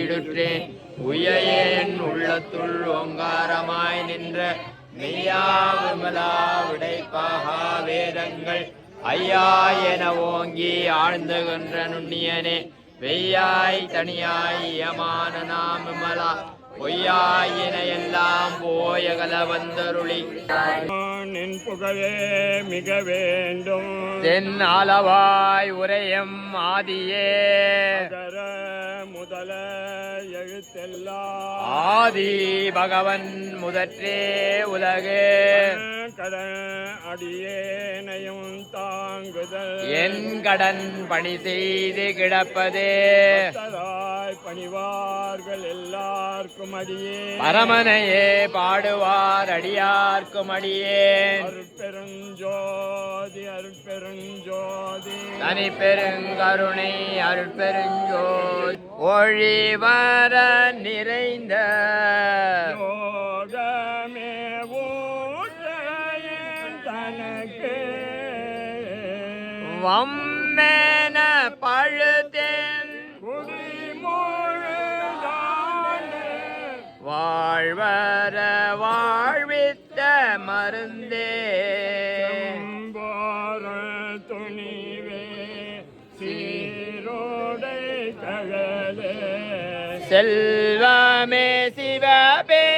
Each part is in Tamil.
வீடுற்றேன் உயேன் உள்ளத்துள் ஓங்காரமாய் நின்ற மெய்யா விமலா விடைப்பாகா வேதங்கள் ஐயா என ஓங்கி ஆழ்ந்துகின்ற நுண்ணியனே வெய்யாய் தனியாய் யமான நாம் விமலா பொய்யாயின எல்லாம் போயகல வந்தருளி நின் புகழே மிக வேண்டும் தென் அளவாய் உரையம் ஆதியே முதல எழுத்தெல்லாம் ஆதி பகவன் முதற்றே உலகே கடன் அடியேனையும் தாங்குதல் என் கடன் பணி செய்து கிடப்பதே பணிவார்கள் எல்லாருக்கும் அடியே பரமனையே பாடுவார் அடியார்க்கும் அடியேன் அருட்பெருஞ்சோதி அருட்பெருஞ்சோதி தனி பெருங்கருணை அருட்பெருஞ்சோதி ஒழிவர நிறைந்த யோகமே தனக்கு வம்மென பழுதேன் வாழ்வர வாழ்வித்த மருந்தே துணிவே சீரோடை கழலே செல்வமே சிவபெருமானே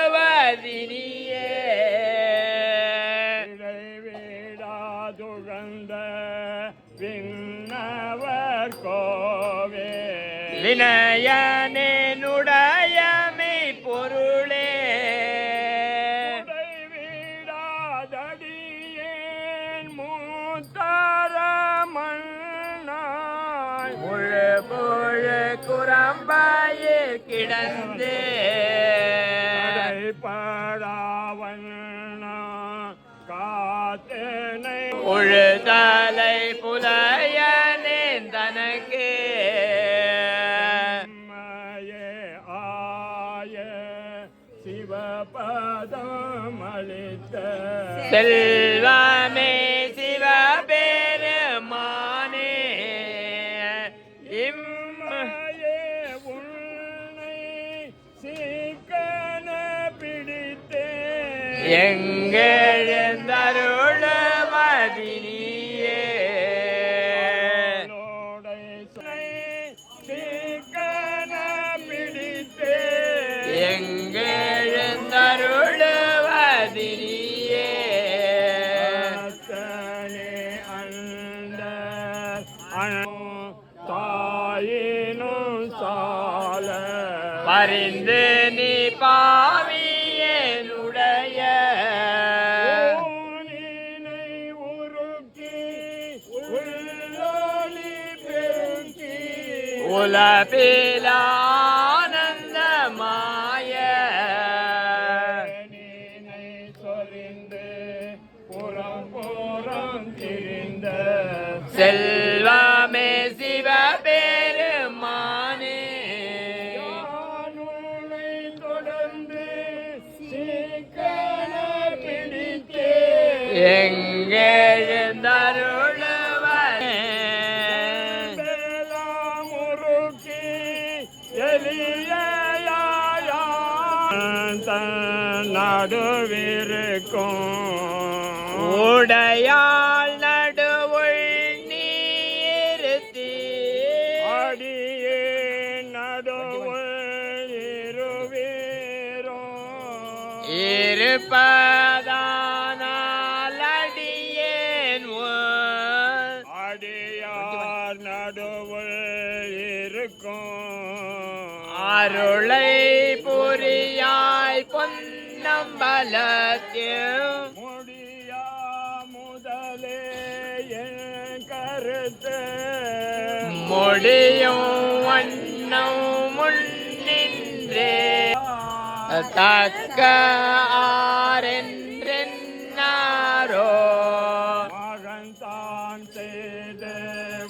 எங்கெழுந்தருளுவதினியே இடைவிடாதுழந்த விண்ணவர் கோவே வினயனுடையமை பொருளே இடைவிடாதடியேன் மூத்தரமன் முழு புழு குரம்பாயில் கிடந்தே படாவன் காத்தனை உழுதலை புலையனேன் தனக்கே ஆய சிவபதம் அளித்த செல்வமே சிவபெருமானே இம்மையே உன்னை சீக்கன பிடித்தே எங்கெழுந்தருளுவதினியே சீக்கன பிடித்தே எங்கெழுந்தருளுவதினியே அந்த தாயினும் சால பரிந்து நீ பாவியனுடைய நீனை உருக்கி உள்ளொளி பெருக்கி உலபிலானந்தமாய நீனை சொரிந்து புறம் புறம் திரிந்த செல்வமே சிவபெருமானே யானுனை தொடர்ந்து சீக்கன பிடித்தே எங்கெழுந்தருளுவனே முருக்கி எலியாயா நடுவிருக்கும் உடையாள் நடுவுள் நீருத்தி அடியே நடுவில் இருவீரும் இருப்பதானால் அடியேன் அடியார் நடுவில் இருக்கும் அருளை புரியாய் பொன்னம்பலத்தில் முடியா முதலே என் கருத்து முடியும் வண்ணம் முன்னின்றே தக்க ஆரென்றென்னாரோ மகன் தான் செய்து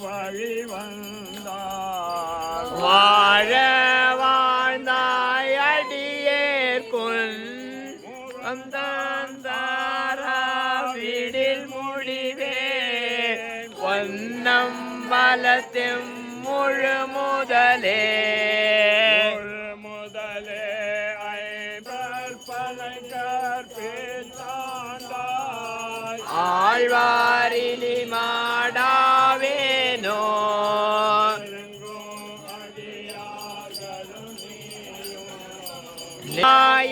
வழி வந்தார் வாழ வாழ்ந்தாய் அடியே வந்தாரா வீடில் முடிவே பொன்னம் வலத்தின் முழு முதலே ஆழ்வாரிலி மாடாவேனோ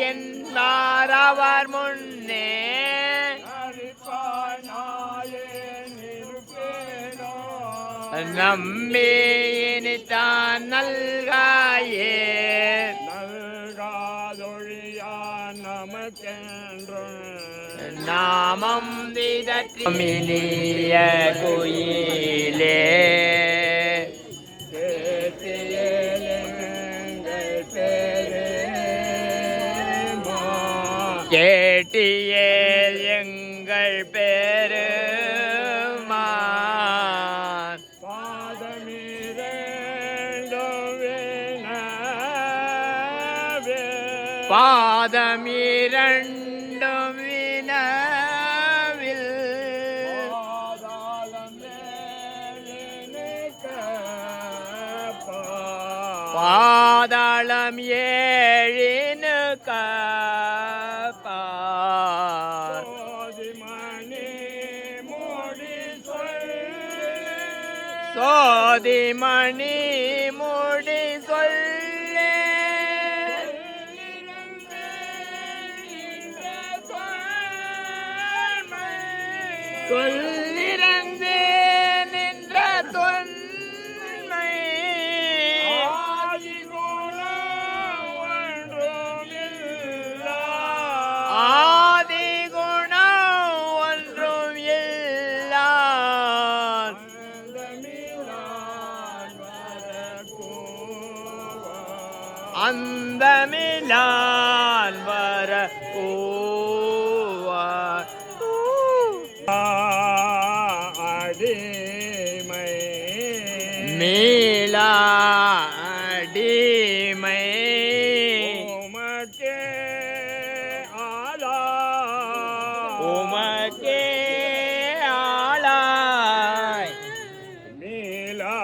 என்பார் அவர் முன்னே நம்பி இனித்தான் நல்காயே நாமம் விதற்றிய குயிலே கேட்டியேல் எங்கள் பெருமான் பாதமிரண்டும் வினவில் பாதாளம் ஏழினு சோதிமணி முடி சொல்லே சொல்லிறந்து நின்ற தொன்மை ஆதி குணம் ஒன்றும் இல்லா அந்தமிலான் வர அடிமை மீளா அடிமை உமக்கே ஆளா உமக்கே ஆளாய் மீளா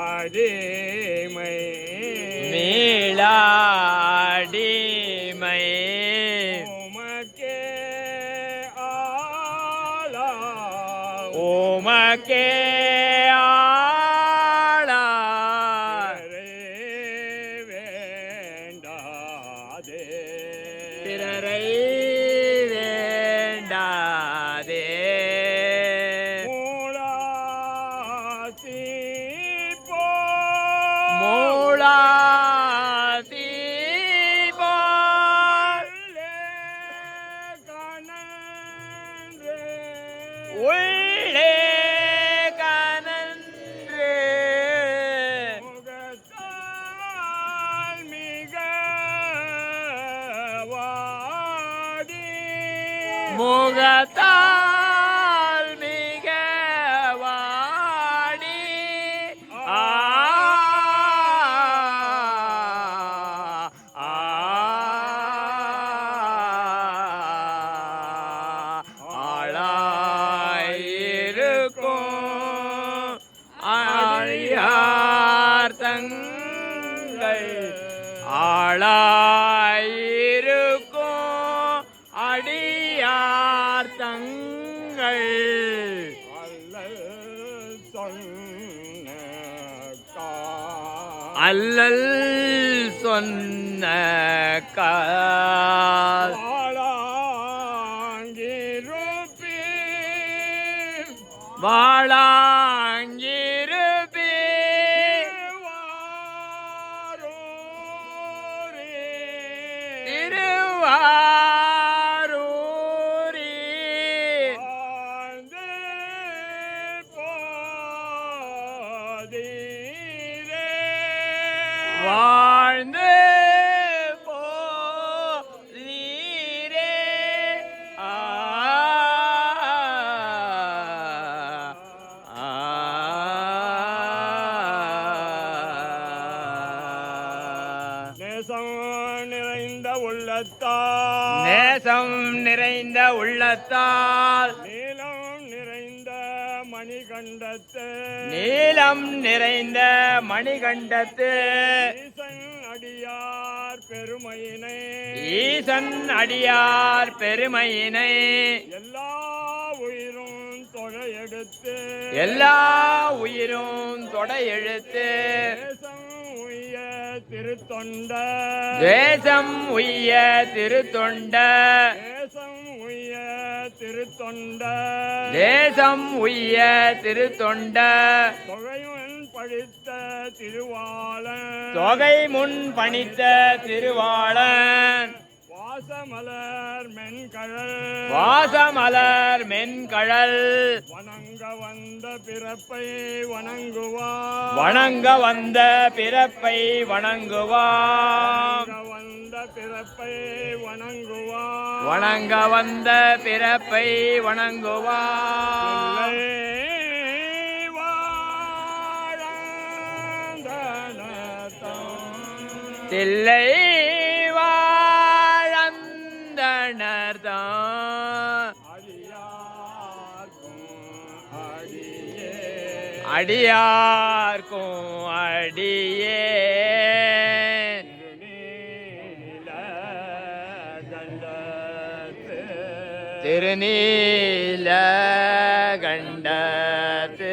அடிமை மீளாடிமை உமக்கே ஆளா உமக்கே ஆளாய் வேண்டாதே பிறரை வேண்டாதே மூளாசி போல் உள்ளே கனன்று முகத்தால் மிக வாடி ஆளாயிருக்கும் ஆழியார் தங்கள் ஆளாயிருக்கும் அடியார் தங்கள் அல்லல் சொன்ன கால் வாழாங்கிருப்பே திருவாரூரே வாழ்ந்து போதீரே நேசம் நிறைந்த உள்ளத்தால் நேசம் நிறைந்த உள்ளத்தால் நீலம் நிறைந்த மணிகண்டத்து நீலம் நிறைந்த மணிகண்டத்து ஈசன் அடியார் பெருமையினை ஈசன் அடியார் பெருமையினை எல்லா உயிரும் தொகையெடுத்து எல்லா உயிரும் தொடையெழுத்து தேசம் உய்ய திருத்தொண்ட தேசம் உய்ய திருத்தொண்ட தேசம் உய்ய திருத்தொண்ட தேசம் உய்ய திருத்தொண்ட தொகையுன் படித்த திருவாளன் தொகை முன் பணித்த திருவாளன் வாசமலர் மென்கழல் வாசமலர் மென்கழல் வணங்க வந்த பிறப்பை வணங்குவார் வணங்க வந்த பிறப்பை வணங்குவாம் வணங்க வந்த பிறப்பை வணங்குவார் வணங்க வந்த பிறப்பை வணங்குவாம் தில்லை வாழந்தனர்தான் அடியார்க்கும் அடியே திருநீல கண்டத்து